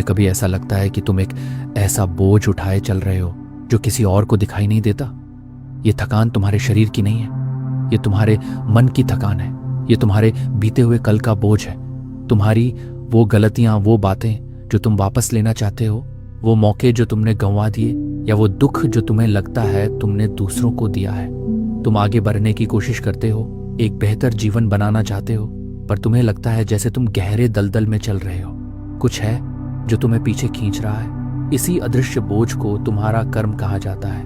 कभी ऐसा लगता है कि तुम एक ऐसा बोझ उठाए चल रहे हो जो किसी और को दिखाई नहीं देता? ये थकान तुम्हारे शरीर की नहीं है, ये तुम्हारे मन की थकान है। ये तुम्हारे बीते हुए कल का बोझ है। तुम्हारी वो गलतियां, वो बातें जो तुम वापस लेना चाहते हो, वो मौके जो तुमने गंवा दिए, या वो दुख जो तुम्हें लगता है तुमने दूसरों को दिया है। तुम आगे बढ़ने की कोशिश करते हो, एक बेहतर जीवन बनाना चाहते हो, पर तुम्हें लगता है जैसे तुम गहरे दलदल में चल रहे हो। कुछ है जो तुम्हें पीछे खींच रहा है। इसी अदृश्य बोझ को तुम्हारा कर्म कहा जाता है।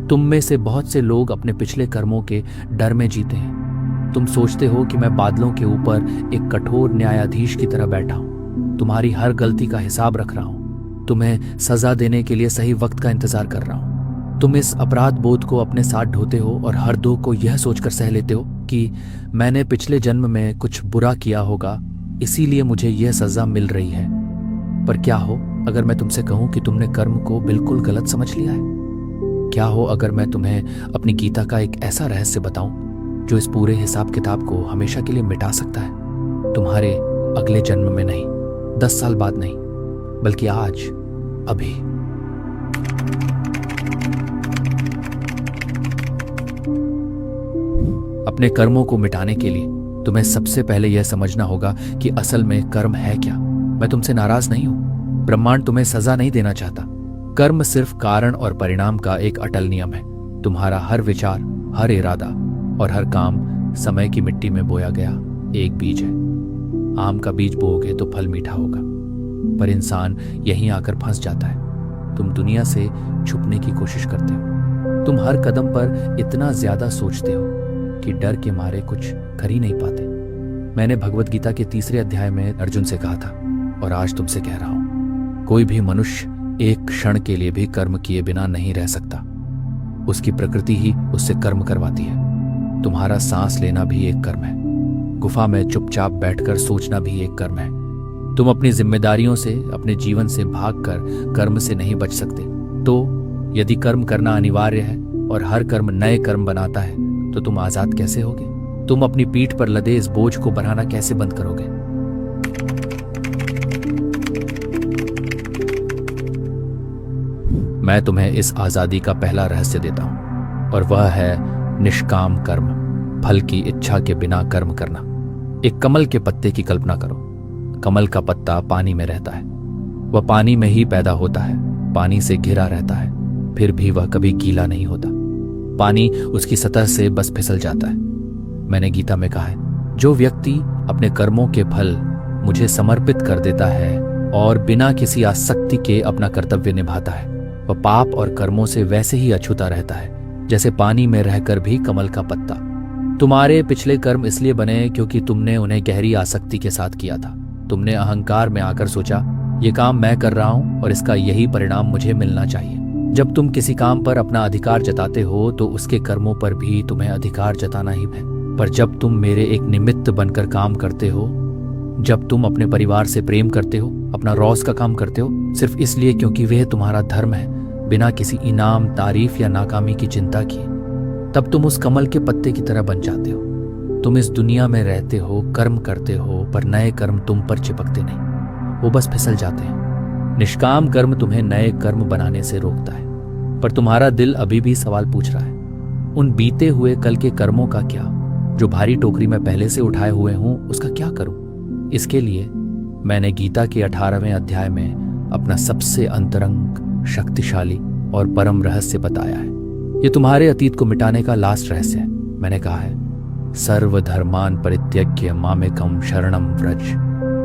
तुम में से बहुत से लोग अपने पिछले कर्मों के डर में जीते हैं। तुम सोचते हो कि मैं बादलों के ऊपर एक कठोर न्यायाधीश की तरह बैठा हूं, तुम्हारी हर गलती का हिसाब रख रहा हूं, तुम्हें सजा देने के लिए सही वक्त का इंतजार कर रहा हूं। तुम इस अपराध बोध को अपने साथ ढोते हो और हर दुख को यह सोचकर सह लेते हो कि मैंने पिछले जन्म में कुछ बुरा किया होगा, इसीलिए मुझे यह सजा मिल रही है। पर क्या हो अगर मैं तुमसे कहूं कि तुमने कर्म को बिल्कुल गलत समझ लिया है? क्या हो अगर मैं तुम्हें अपनी गीता का एक ऐसा रहस्य बताऊं जो इस पूरे हिसाब किताब को हमेशा के लिए मिटा सकता है? तुम्हारे अगले जन्म में नहीं, 10 साल बाद नहीं, बल्कि आज, अभी। अपने कर्मों को मिटाने के लिए तुम्हें सबसे पहले यह समझना होगा कि असल में कर्म है क्या। मैं तुमसे नाराज नहीं हूं। ब्रह्मांड तुम्हें सजा नहीं देना चाहता। कर्म सिर्फ कारण और परिणाम का एक अटल नियम है। तुम्हारा हर विचार, हर इरादा और हर काम समय की मिट्टी में बोया गया एक बीज है। आम का बीज बोओगे तो फल मीठा होगा, पर इंसान यहीं आकर फंस जाता है। तुम दुनिया से छुपने की कोशिश करते हो। तुम हर कदम पर इतना ज्यादा सोचते हो कि डर के मारे कुछ कर ही नहीं पाते। मैंने भगवत गीता के 3 अध्याय में अर्जुन से कहा था और आज तुमसे कह रहा हूं, कोई भी मनुष्य एक क्षण के लिए भी कर्म किए बिना नहीं रह सकता। उसकी प्रकृति ही उससे कर्म करवाती है। तुम्हारा सांस लेना भी एक कर्म है। गुफा में चुपचाप बैठकर सोचना भी एक कर्म है। तुम अपनी जिम्मेदारियों से, अपने जीवन से भागकर कर्म से नहीं बच सकते। तो यदि कर्म करना अनिवार्य है और हर कर्म नए कर्म बनाता है, तो तुम आजाद कैसे होगे? तुम अपनी पीठ पर लदे इस बोझ को बढ़ाना कैसे बंद करोगे? मैं तुम्हें इस आजादी का पहला रहस्य देता हूं, और वह है निष्काम कर्म, फल की इच्छा के बिना कर्म करना। एक कमल के पत्ते की कल्पना करो। कमल का पत्ता पानी में रहता है। वह पानी में ही पैदा होता है, पानी से घिरा रहता है, फिर भी वह कभी गीला नहीं होता। पानी उसकी सतह से बस फिसल जाता है। मैंने गीता में कहा है, जो व्यक्ति अपने कर्मों के फल मुझे समर्पित कर देता है और बिना किसी आसक्ति के अपना कर्तव्य निभाता है, वह पाप और कर्मों से वैसे ही अछूता रहता है जैसे पानी में रहकर भी कमल का पत्ता। तुम्हारे पिछले कर्म इसलिए बने क्योंकि तुमने उन्हें गहरी आसक्ति के साथ किया था। तुमने अहंकार में आकर सोचा, ये काम मैं कर रहा हूं और इसका यही परिणाम मुझे मिलना चाहिए। जब तुम किसी काम पर अपना अधिकार जताते हो तो उसके कर्मों पर भी तुम्हें अधिकार जताना ही है। पर जब तुम मेरे एक निमित्त बनकर काम करते हो, जब तुम अपने परिवार से प्रेम करते हो, अपना रौस का काम करते हो सिर्फ इसलिए क्योंकि वह तुम्हारा धर्म है, बिना किसी इनाम, तारीफ या नाकामी की चिंता किए, तब तुम उस कमल के पत्ते की तरह बन जाते हो। तुम इस दुनिया में रहते हो, कर्म करते हो, पर नए कर्म तुम पर चिपकते नहीं, वो बस फिसल जाते हैं। निष्काम कर्म तुम्हें नए कर्म बनाने से रोकता है, पर तुम्हारा दिल अभी भी सवाल पूछ रहा है, उन बीते हुए कल के कर्मों का क्या? जो भारी टोकरी में पहले से उठाए हुए हूं, उसका क्या करूं? इसके लिए मैंने गीता के 18वें अध्याय में अपना सबसे अंतरंग, शक्तिशाली और परम रहस्य बताया है। ये तुम्हारे अतीत को मिटाने का लास्ट रहस्य है। मैंने कहा है, सर्वधर्मान परित्यज्य मामेकम शरणम व्रज,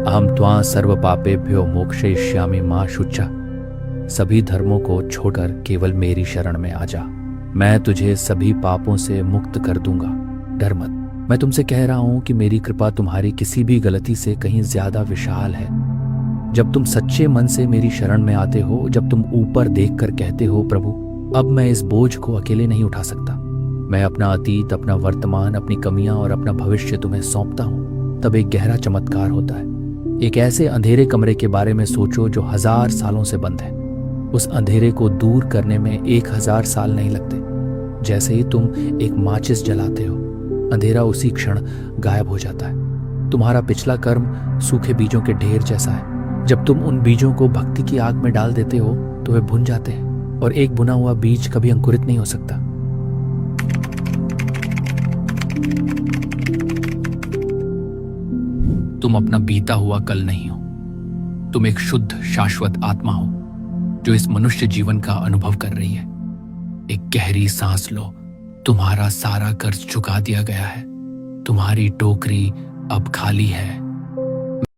अहम त्वां सर्व पापेभ्यो मोक्षयिष्यामि मा शुचा। सभी धर्मों को छोड़कर केवल मेरी शरण में आ जा, मैं तुझे सभी पापों से मुक्त कर दूंगा। डर मत। मैं तुमसे कह रहा हूं कि मेरी कृपा तुम्हारी किसी भी गलती से कहीं ज्यादा विशाल है। जब तुम सच्चे मन से मेरी शरण में आते हो, जब तुम ऊपर देखकर कहते हो, प्रभु अब मैं इस बोझ को अकेले नहीं उठा सकता, मैं अपना अतीत, अपना वर्तमान, अपनी कमियां और अपना भविष्य तुम्हें सौंपता हूं, तब एक गहरा चमत्कार होता है। एक ऐसे अंधेरे कमरे के बारे में सोचो जो 1000 सालों से बंद है। उस अंधेरे को दूर करने में 1000 साल नहीं लगते। जैसे ही तुम एक माचिस जलाते हो, अंधेरा उसी क्षण गायब हो जाता है। तुम्हारा पिछला कर्म सूखे बीजों के ढेर जैसा है। जब तुम उन बीजों को भक्ति की आग में डाल देते हो तो वे भुन जाते हैं, और एक बुना हुआ बीज कभी अंकुरित नहीं हो सकता। तुम अपना बीता हुआ कल नहीं हो, तुम एक शुद्ध शाश्वत आत्मा हो जो इस मनुष्य जीवन का अनुभव कर रही है। एक गहरी सांस लो, तुम्हारा सारा कर्ज चुका दिया गया है, तुम्हारी टोकरी अब खाली है।